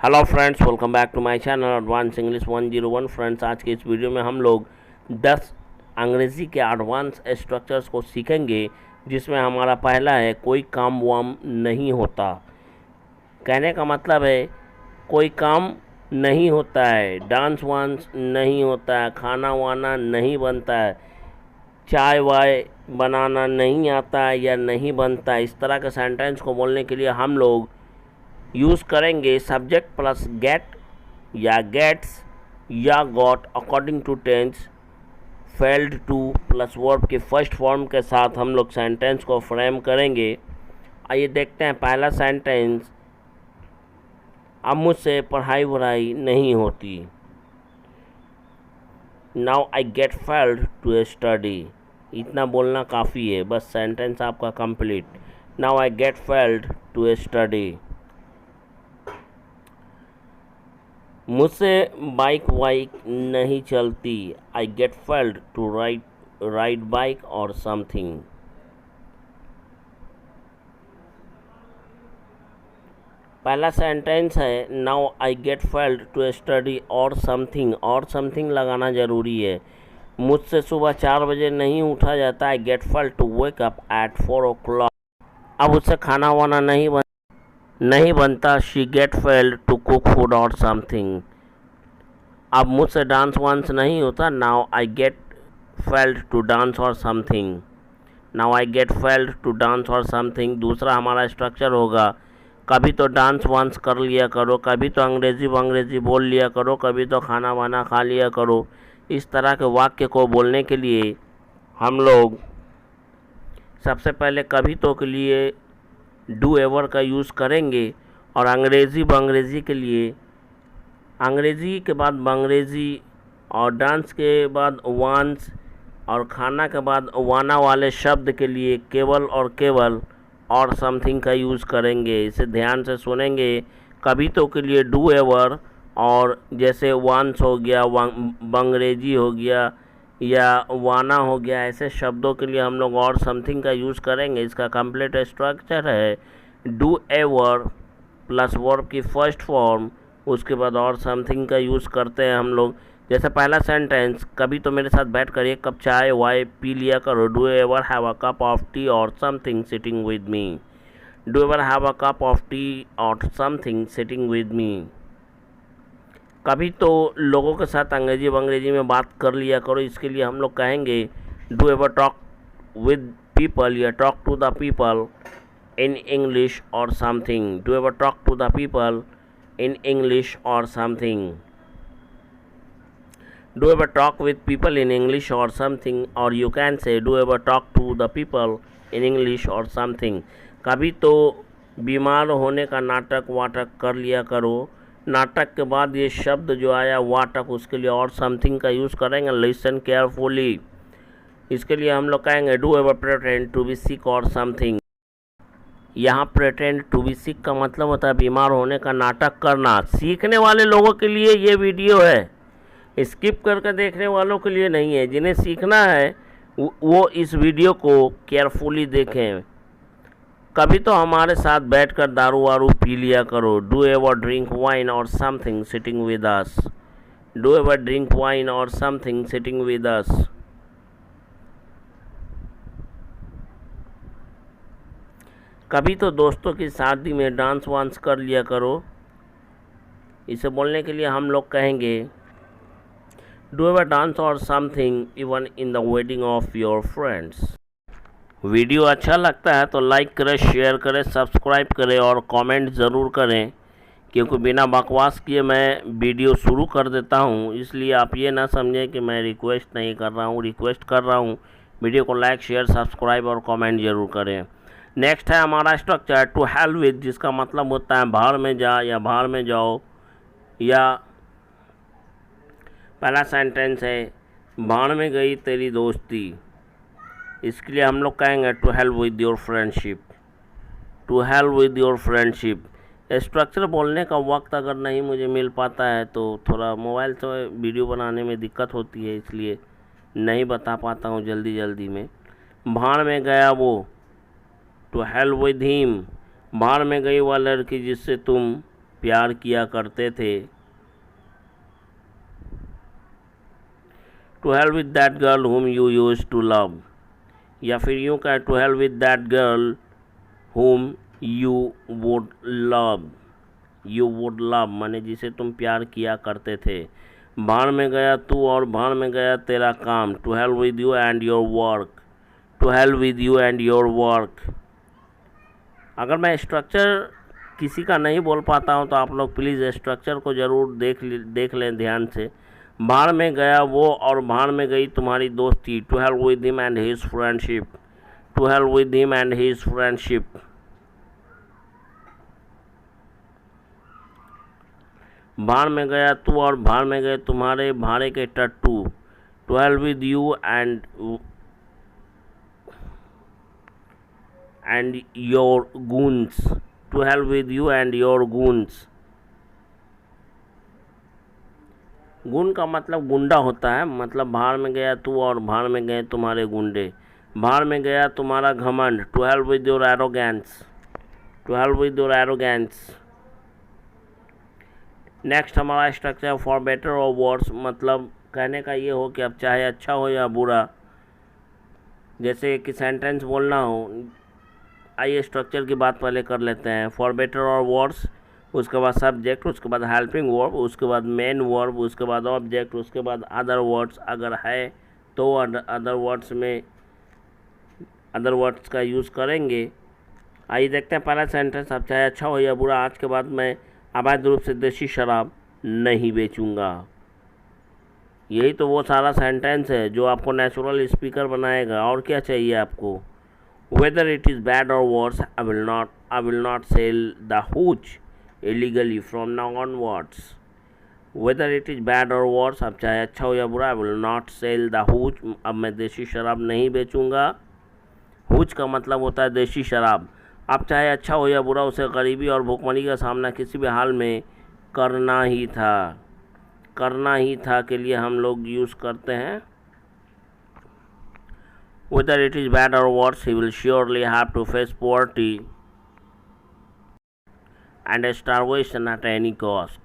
Hello friends, welcome back to my channel advance English 101। Friends, आज के इस video में हम लोग 10 अंग्रेज़ी के एडवांस स्ट्रक्चर्स को सीखेंगे, जिसमें हमारा पहला है कोई काम वाम नहीं होता। कहने का मतलब है कोई काम नहीं होता है, डांस वांस नहीं होता है, खाना वाना नहीं बनता है, चाय वाय बनाना नहीं आता है या नहीं बनता है। इस तरह के सेंटेंस को बोलने के लिए हम लोग यूज़ करेंगे सब्जेक्ट प्लस गेट या गेट्स या got according to tense, failed to plus verb के फर्स्ट फॉर्म के साथ हम लोग सेंटेंस को फ्रेम करेंगे। आइए देखते हैं पहला सेंटेंस। अब मुझसे पढ़ाई वढ़ाई नहीं होती। Now I get failed to study. इतना बोलना काफ़ी है, बस सेंटेंस आपका complete. Now I get failed to study. मुझसे बाइक वाइक नहीं चलती। I get failed to ride bike और समथिंग। पहला सेंटेंस है now I get failed to study और समथिंग। और समथिंग लगाना ज़रूरी है। मुझसे सुबह 4 बजे नहीं उठा जाता। I get failed to wake up at 4 o'clock। अब उससे खाना वाना नहीं बनता। She get failed to cook food or something. अब मुझसे डांस वांस नहीं होता। Now I get failed to dance or something. Now I get failed to dance or something. दूसरा हमारा स्ट्रक्चर होगा कभी तो डांस वांस कर लिया करो, कभी तो अंग्रेज़ी बोल लिया करो, कभी तो खाना वाना खा लिया करो। इस तरह के वाक्य को बोलने के लिए हम लोग सबसे पहले कभी तो के लिए डू एवर का यूज़ करेंगे और अंग्रेज़ी के लिए अंग्रेज़ी के बाद बंग्रेज़ी और डांस के बाद वांस और खाना के बाद वाना वाले शब्द के लिए केवल और समथिंग का यूज़ करेंगे। इसे ध्यान से सुनेंगे। कभी तो के लिए डू एवर और जैसे वांस हो गया, बंग्रेज़ी हो गया या वाना हो गया, ऐसे शब्दों के लिए हम लोग और समथिंग का यूज़ करेंगे। इसका कंप्लीट स्ट्रक्चर है डू एवर प्लस वर्ब की फर्स्ट फॉर्म, उसके बाद और समथिंग का यूज़ करते हैं हम लोग। जैसे पहला सेंटेंस, कभी तो मेरे साथ बैठ कर एक कप चाय वाय पी लिया करो। Do ever have a cup of tea or something sitting with me. Do ever have a cup of tea or something sitting with me. कभी तो लोगों के साथ अंग्रेज़ी में बात कर लिया करो। इसके लिए हम लोग कहेंगे do ever talk with people या talk to the people in English or something. Do ever talk to the people in English or something. Do ever talk with people in English or something, or you can say do ever talk to the people in English or something. कभी तो बीमार होने का नाटक वाटक कर लिया करो। नाटक के बाद ये शब्द जो आया वाटक, उसके लिए और समथिंग का यूज़ करेंगे। Listen carefully. इसके लिए हम लोग कहेंगे do ever pretend to be sick or something. यहाँ प्रिटेंड टू बी सिक का मतलब होता है बीमार होने का नाटक करना। सीखने वाले लोगों के लिए ये वीडियो है, स्किप करके देखने वालों के लिए नहीं है। जिन्हें सीखना है वो इस वीडियो को केयरफुली देखें। कभी तो हमारे साथ बैठकर दारू वारू पी लिया करो। डू एवर ड्रिंक वाइन और something sitting with us. Do ever drink wine और समथिंग सिटिंग विद अस। कभी तो दोस्तों की शादी में डांस वांस कर लिया करो। इसे बोलने के लिए हम लोग कहेंगे do ever dance or something even in the wedding of your friends. Video अच्छा लगता है तो लाइक करें, शेयर करें, सब्सक्राइब करें और कमेंट ज़रूर करें, क्योंकि बिना बकवास किए मैं वीडियो शुरू कर देता हूं। इसलिए आप ये ना समझें कि मैं रिक्वेस्ट नहीं कर रहा हूं, रिक्वेस्ट कर रहा हूं। वीडियो को लाइक शेयर सब्सक्राइब और कमेंट ज़रूर करें। नेक्स्ट है हमारा स्ट्रक्चर टू हेल विद, जिसका मतलब होता है भाड़ में जा या भाड़ में जाओ। या पहला सेंटेंस है भाड़ में गई तेरी दोस्ती। इसके लिए हम लोग कहेंगे to hell with your friendship. To hell with your friendship. Structure बोलने का वक्त अगर नहीं मुझे मिल पाता है तो थोड़ा मोबाइल से वीडियो बनाने में दिक्कत होती है, इसलिए नहीं बता पाता हूँ जल्दी में। भाड़ में गया वो, टू हेल विद हिम। भाड़ में गई वह लड़की जिससे तुम प्यार किया करते थे। To hell with that girl whom you use to love, या फिर यूँ कहें to hell with that girl whom you would love. You would love माने जिसे तुम प्यार किया करते थे। भाड़ में गया तू और भाड़ में गया तेरा काम। To hell with you and your work. To hell with you and your work. अगर मैं स्ट्रक्चर किसी का नहीं बोल पाता हूँ तो आप लोग प्लीज़ स्ट्रक्चर को ज़रूर देख लें ध्यान से। भाड़ में गया वो और भाड़ में गई तुम्हारी दोस्ती। To hell with him and his friendship. To hell with him and his friendship. भाड़ में गया तू और भाड़ में गए तुम्हारे भाड़े के टट्टू। To hell with you and your goons. To hell with you and your goons. गुण का मतलब गुंडा होता है, मतलब भाड़ में गया तू और भाड़ में गए तुम्हारे गुंडे। भाड़ में गया तुम्हारा घमंड। To hell with your arrogance. To hell with your arrogance. Next हमारा स्ट्रक्चर फॉर बेटर और वर्स, मतलब कहने का ये हो कि अब चाहे अच्छा हो या बुरा, जैसे कि सेंटेंस बोलना हो। आइए स्ट्रक्चर की बात पहले कर लेते हैं। फॉर बेटर और वर्स, उसके बाद सब्जेक्ट, उसके बाद हेल्पिंग वर्ब, उसके बाद मेन वर्ब, उसके बाद ऑब्जेक्ट, उसके बाद अदर वर्ड्स अगर है तो अदर वर्ड्स में अदर वर्ड्स का यूज़ करेंगे। आइए देखते हैं पहला सेंटेंस। अब चाहे अच्छा हो या बुरा, आज के बाद मैं अवैध रूप से देसी शराब नहीं बेचूंगा। यही तो वो सारा सेंटेंस है जो आपको नेचुरल स्पीकर बनाएगा। और क्या चाहिए आपको। Whether it is bad or worse, I will not sell the hooch illegally from now onwards. Whether it is bad or worse, अब चाहे अच्छा हो या बुरा, I will not sell the hooch, अब मैं देसी शराब नहीं बेचूंगा। हूच का मतलब होता है देसी शराब। अब चाहे अच्छा हो या बुरा, उसे गरीबी और भूखमरी का सामना किसी भी हाल में करना ही था के लिए हम लोग यूज़ करते हैं। Whether it is bad or worse, he will surely have to face poverty and starvation at any cost.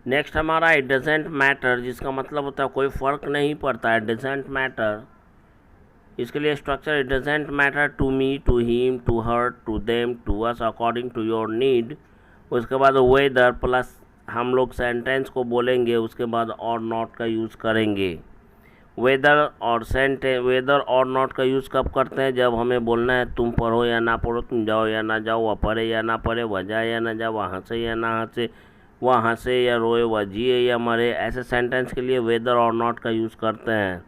Next हमारा इट डजेंट मैटर, जिसका मतलब होता है कोई फ़र्क नहीं पड़ता है। डजेंट मैटर, इसके लिए structure it doesn't matter to me, to him, to her, to them, to us according to your need. उसके बाद वेदर प्लस हम लोग सेंटेंस को बोलेंगे, उसके बाद और नॉट का यूज़ करेंगे। वेदर और नॉट का यूज़ कब करते हैं, जब हमें बोलना है तुम पढ़ो या ना पढ़ो, तुम जाओ या ना जाओ, वह पढ़े या ना पढ़े, वह जाए या ना जाए, वह हंसे या ना हंसे, वह हंसे या रोए, वह जिए या मरे। ऐसे सेंटेंस के लिए वेदर और नॉट का यूज़ करते हैं।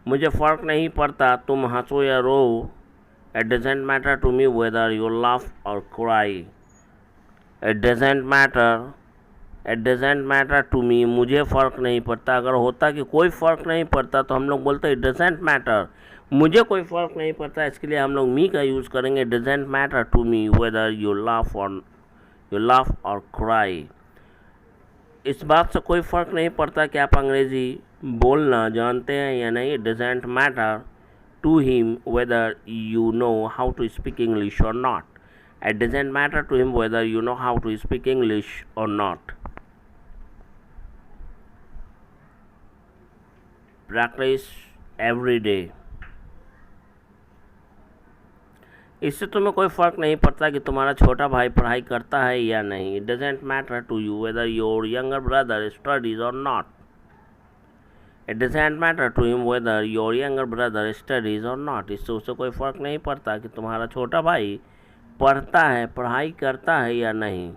मुझे फ़र्क नहीं पड़ता तुम हंसो या रो। It doesn't matter to me whether you laugh और cry. It doesn't matter to me, मुझे फ़र्क नहीं पड़ता। अगर होता कि कोई फ़र्क नहीं पड़ता तो हम लोग बोलते इट डजेंट मैटर, मुझे कोई फ़र्क नहीं पड़ता। इसके लिए हम लोग मी का यूज़ करेंगे। It doesn't matter to me whether you laugh और क्राई। इस बात से कोई फ़र्क नहीं पड़ता कि आप अंग्रेज़ी बोलना जानते हैं या नहीं। It doesn't matter to him whether you know how to speak English or not. It doesn't matter to him whether you know how to speak English or not. Practice every day, इससे तुम्हें कोई फ़र्क नहीं पड़ता कि तुम्हारा छोटा भाई पढ़ाई करता है या नहीं। It doesn't matter to you whether your younger brother studies or not. It doesn't matter to him whether your younger brother studies or not. इससे उसे कोई फ़र्क नहीं पड़ता कि तुम्हारा छोटा भाई पढ़ता है, पढ़ाई करता है या नहीं।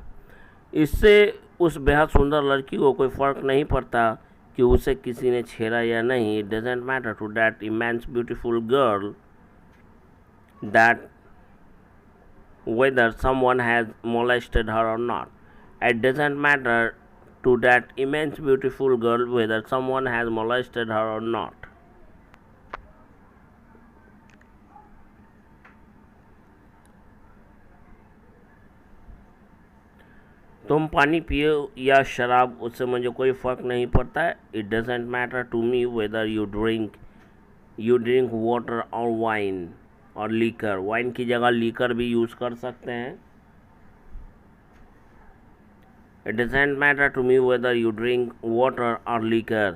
इससे उस बेहद सुंदर लड़की को कोई फ़र्क नहीं पड़ता कि उसे किसी ने छेड़ा या नहीं। It doesn't matter to that immense beautiful girl that whether someone has molested her or not. It doesn't matter to that immense beautiful girl whether someone has molested her or not. तुम पानी पियो या शराब, उससे मुझे कोई फ़र्क नहीं पड़ता है। It doesn't matter to me whether you drink water और वाइन। और लीकर, वाइन की जगह लीकर भी यूज़ कर सकते हैं। It doesn't matter to me whether you drink water और लीकर,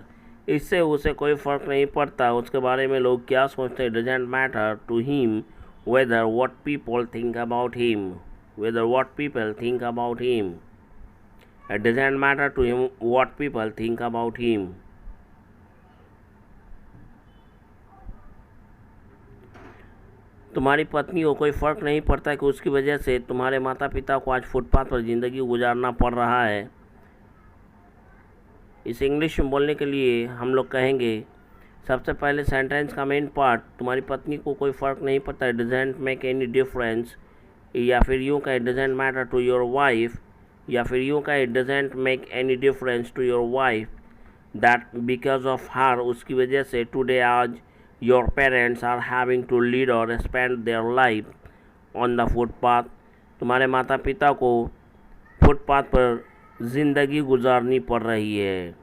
इससे उसे कोई फ़र्क नहीं पड़ता उसके बारे में लोग क्या सोचते हैं। Doesn't matter to him whether what people think about him, whether what people think about him. It doesn't matter to him what people think about him. तुम्हारी पत्नी को कोई फ़र्क नहीं पड़ता कि उसकी वजह से तुम्हारे माता पिता को आज फुटपाथ पर ज़िंदगी गुजारना पड़ रहा है। इस इंग्लिश में बोलने के लिए हम लोग कहेंगे, सबसे पहले सेंटेंस का मेन पार्ट, तुम्हारी पत्नी को कोई फ़र्क नहीं पड़ता, it doesn't make any difference, या फिर यूँ का it doesn't matter to your wife, या फिर यूँ का it doesn't make any difference to your wife that because of her, उसकी वजह से टुडे आज your parents are having to lead or spend their life on the footpath, तुम्हारे माता पिता को फुटपाथ पर ज़िंदगी गुजारनी पड़ रही है।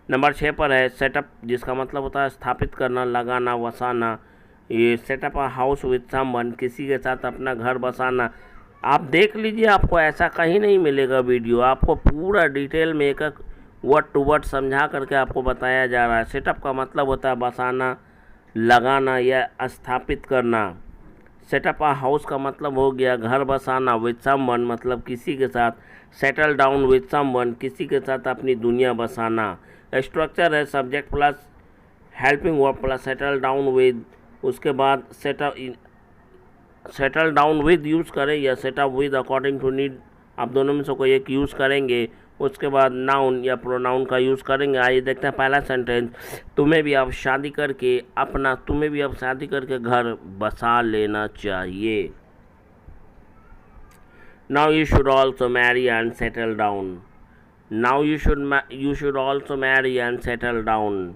नंबर 6 पर है सेटअप, जिसका मतलब होता है स्थापित करना, लगाना, बसाना। ये setup a house with someone, किसी के साथ अपना घर बसाना। आप देख लीजिए, आपको ऐसा कहीं नहीं मिलेगा वीडियो, आपको पूरा डिटेल में एक एक वर्ड टू वर्ड समझा करके आपको बताया जा रहा है। सेटअप का मतलब होता है बसाना, लगाना या स्थापित करना। सेटअप अ हाउस का मतलब हो गया घर बसाना, विद समवन मतलब किसी के साथ, सेटल डाउन विद समवन किसी के साथ अपनी दुनिया बसाना। स्ट्रक्चर है subject plus helping verb plus settle down with, उसके बाद सेटल डाउन विद यूज़ करें या setup with according to need, आप दोनों में से कोई एक यूज़ करेंगे। उसके बाद नाउन या प्रोनाउन का यूज़ करेंगे। आइए देखते हैं पहला सेंटेंस, तुम्हें भी अब शादी करके घर बसा लेना चाहिए। Now you should also marry and settle down, now you should also marry and settle down.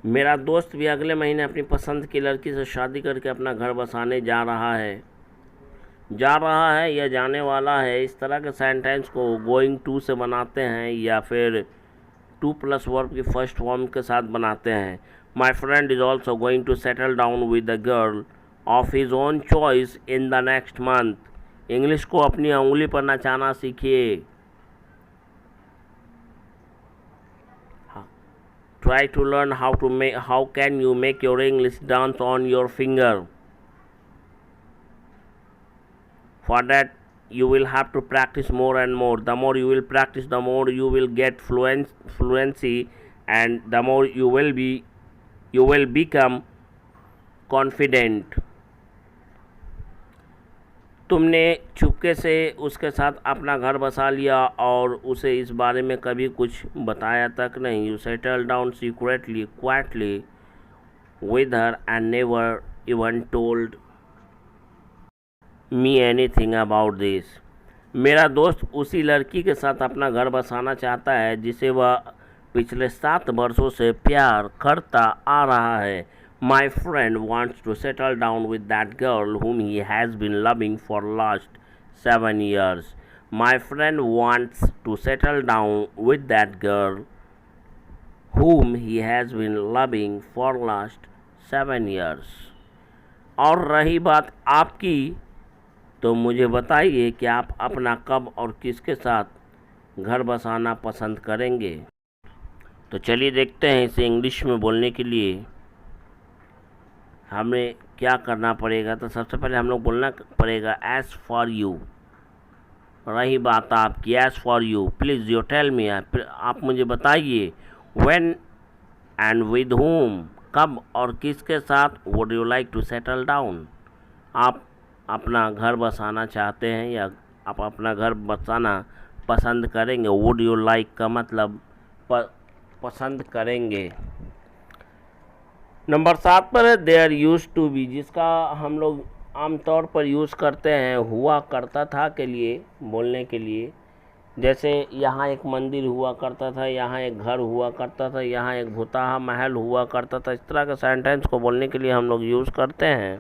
मेरा दोस्त भी अगले महीने अपनी पसंद की लड़की से शादी करके अपना घर बसाने जा रहा है या जाने वाला है। इस तरह के सेंटेंस को गोइंग टू से बनाते हैं या फिर टू प्लस वर्ब की फर्स्ट फॉर्म के साथ बनाते हैं। My friend is also going to settle down with the girl of his own choice in the next month. English को अपनी उंगली पर नचाना सीखिए। Try to learn how can you make your English dance on your finger. For that you will have to practice more and more. The more you will practice, the more you will get fluency, and the more you will become confident. तुमने चुपके से उसके साथ अपना घर बसा लिया और उसे इस बारे में कभी कुछ बताया तक नहीं। You settle down secretly quietly with her and never even told me anything about this. मेरा दोस्त उसी लड़की के साथ अपना घर बसाना चाहता है जिसे वह पिछले 7 वर्षों से प्यार करता आ रहा है। My friend wants to settle down with that girl whom he has been loving for last 7 years. My friend wants to settle down with that girl whom he has been loving for last 7 years. और रही बात आपकी, तो मुझे बताइए कि आप अपना कब और किसके साथ घर बसाना पसंद करेंगे। तो चलिए देखते हैं इसे इंग्लिश में बोलने के लिए हमें क्या करना पड़ेगा। तो सबसे पहले हम लोग बोलना पड़ेगा एज फॉर यू। रही बात आपकी, as for you please you tell me, आप मुझे बताइए व्हेन एंड विद whom, कब और किसके साथ would you like to settle down, आप अपना घर बसाना चाहते हैं या आप अपना घर बसाना पसंद करेंगे। वुड यू लाइक का मतलब पसंद करेंगे। नंबर 7 पर है देयर यूज टू बी, जिसका हम लोग आमतौर पर यूज़ करते हैं हुआ करता था के लिए बोलने के लिए। जैसे यहाँ एक मंदिर हुआ करता था, यहाँ एक घर हुआ करता था, यहाँ एक भूतहा महल हुआ करता था। इस तरह के सेंटेंस को बोलने के लिए हम लोग यूज़ करते हैं।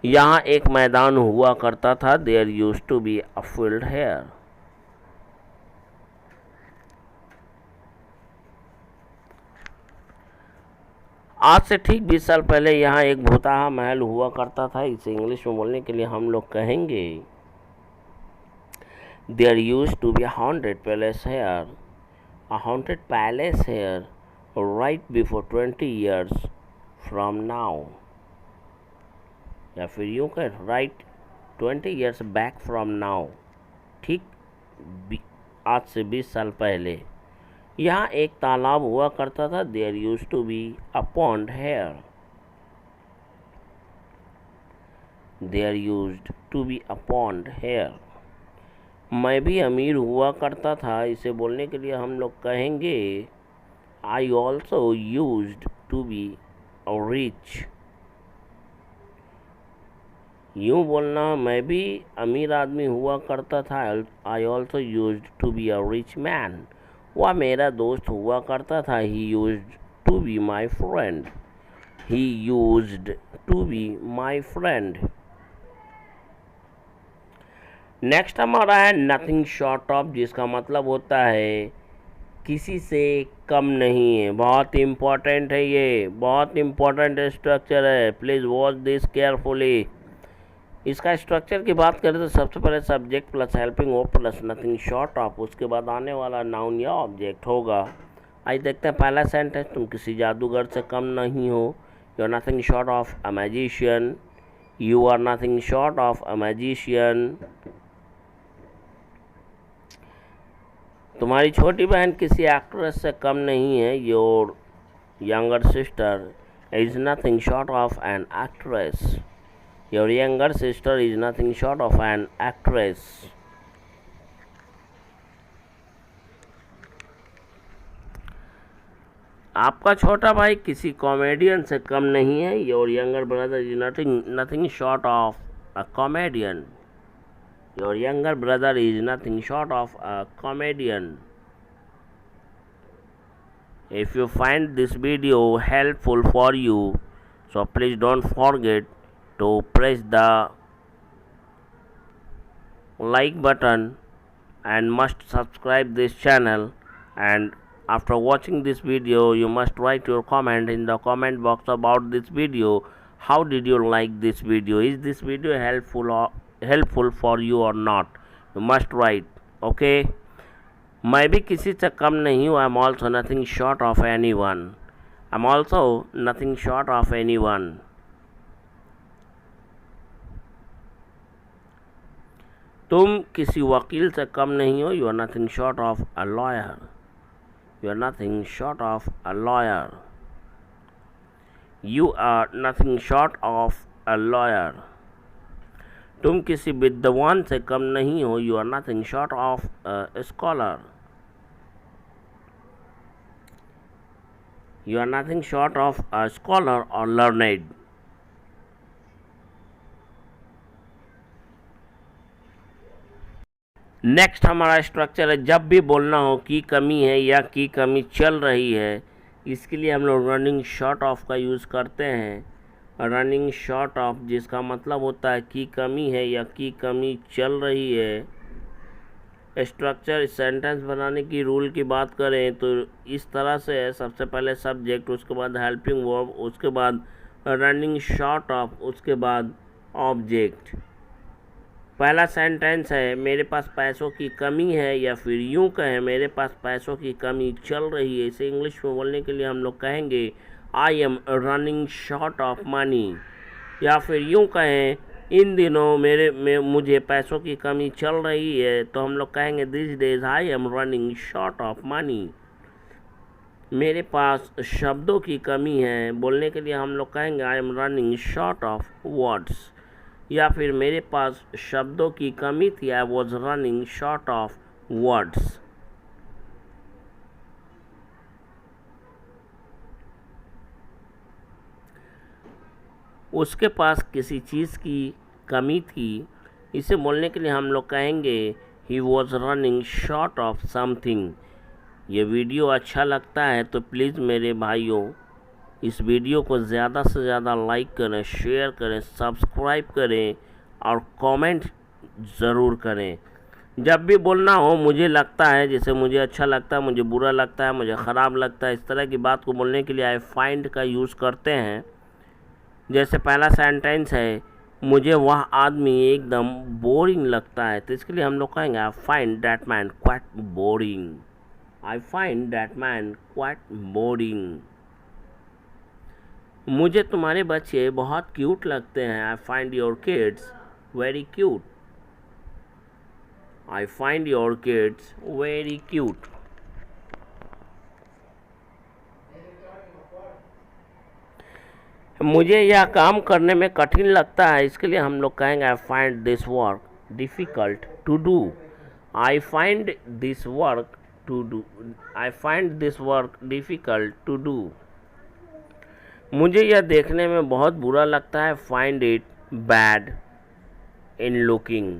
यहाँ एक मैदान हुआ करता था, there use to be a field here. आज से ठीक 20 साल पहले यहाँ एक भूतहा महल हुआ करता था। इसे इंग्लिश में बोलने के लिए हम लोग कहेंगे there used to be haunted palace here, a haunted palace here right before 20 years from now, या फिर यूँ कह right 20 years back from now, ठीक आज से 20 साल पहले यहाँ एक तालाब हुआ करता था। There used to be a pond here, there used to be a pond here. मैं भी अमीर हुआ करता था। इसे बोलने के लिए हम लोग कहेंगे I also used to be rich. यूँ बोलना मैं भी अमीर आदमी हुआ करता था। I also used to be a rich man. वह मेरा दोस्त हुआ करता था। He used to be my friend, he used to be my friend. Next हमारा है नथिंग शॉर्ट ऑफ, जिसका मतलब होता है किसी से कम नहीं है। बहुत इम्पोर्टेंट है, ये बहुत इम्पोर्टेंट स्ट्रक्चर है। Please watch this carefully. इसका स्ट्रक्चर की बात करें तो सबसे पहले subject plus helping verb plus nothing short of, उसके बाद आने वाला नाउन या ऑब्जेक्ट होगा। आज देखते हैं पहला सेंटेंस। तुम किसी जादूगर से कम नहीं हो। You are nothing short of a magician, you are nothing short of a magician. तुम्हारी छोटी बहन किसी एक्ट्रेस से कम नहीं है। Your younger sister is nothing short of an actress, your younger sister is nothing short of an actress. आपका छोटा भाई किसी कॉमेडियन से कम नहीं है। Your younger brother is nothing short of a comedian, your younger brother is nothing short of a comedian. If you find this video helpful for you, so please don't forget to press the like button and must subscribe this channel. And after watching this video, you must write your comment in the comment box about this video. How did you like this video? Is this video helpful for you or not? You must write. Okay. मैं भी किसी से कम नहीं हूँ। I'm also nothing short of anyone. I'm also nothing short of anyone. तुम किसी वकील से कम नहीं हो। You are nothing short of a lawyer, you are nothing short of a lawyer, you are nothing short of a lawyer. तुम किसी विद्वान से कम नहीं हो। You are nothing short of a scholar, you are nothing short of a scholar और learned. Next हमारा structure है जब भी बोलना हो की कमी है या की कमी चल रही है, इसके लिए हम लोग रनिंग शॉर्ट ऑफ का यूज़ करते हैं। रनिंग शॉर्ट ऑफ जिसका मतलब होता है की कमी है या की कमी चल रही है। स्ट्रक्चर सेंटेंस बनाने की रूल की बात करें तो इस तरह से है। सबसे पहले सब्जेक्ट, उसके बाद हेल्पिंग वर्ब, उसके बाद रनिंग शॉर्ट ऑफ, उसके बाद ऑब्जेक्ट। पहला सेंटेंस है मेरे पास पैसों की कमी है, या फिर यूँ कहें मेरे पास पैसों की कमी चल रही है। इसे इंग्लिश में बोलने के लिए हम लोग कहेंगे I am running short of money, या फिर यूँ कहें इन दिनों मुझे पैसों की कमी चल रही है, तो हम लोग कहेंगे this days I am running short of money. मेरे पास शब्दों की कमी है, बोलने के लिए हम लोग कहेंगे I am running short of words, या फिर मेरे पास शब्दों की कमी थी, I was running short of words. उसके पास किसी चीज़ की कमी थी, इसे बोलने के लिए हम लोग कहेंगे he was running short of something. ये वीडियो अच्छा लगता है तो प्लीज़ मेरे भाइयों इस वीडियो को ज़्यादा से ज़्यादा लाइक करें, शेयर करें, सब्सक्राइब करें और कमेंट ज़रूर करें। जब भी बोलना हो मुझे लगता है, जैसे मुझे अच्छा लगता है, मुझे बुरा लगता है, मुझे ख़राब लगता है, इस तरह की बात को बोलने के लिए आई फाइंड का यूज़ करते हैं। जैसे पहला सेंटेंस है, मुझे वह आदमी एकदम बोरिंग लगता है, तो इसके लिए हम लोग कहेंगे I find that man quite boring. I find that man quite boring. मुझे तुम्हारे बच्चे बहुत क्यूट लगते हैं। I find your kids very cute. I find your kids very cute. मुझे यह काम करने में कठिन लगता है, इसके लिए हम लोग कहेंगे I find this work difficult to do. I find this work to do. I find this work difficult to do. मुझे यह देखने में बहुत बुरा लगता है। Find it bad in looking.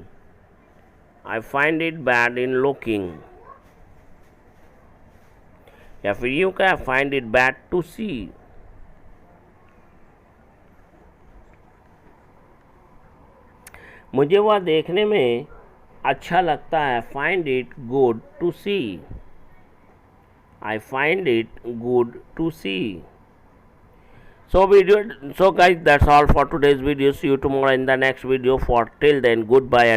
I find it bad in looking. या फिर यूँ क्या, I find it bad to see. मुझे वह देखने में अच्छा लगता है। Find it good to see. I find it good to see. So guys, that's all for today's video. See you tomorrow in the next video. For till then, goodbye.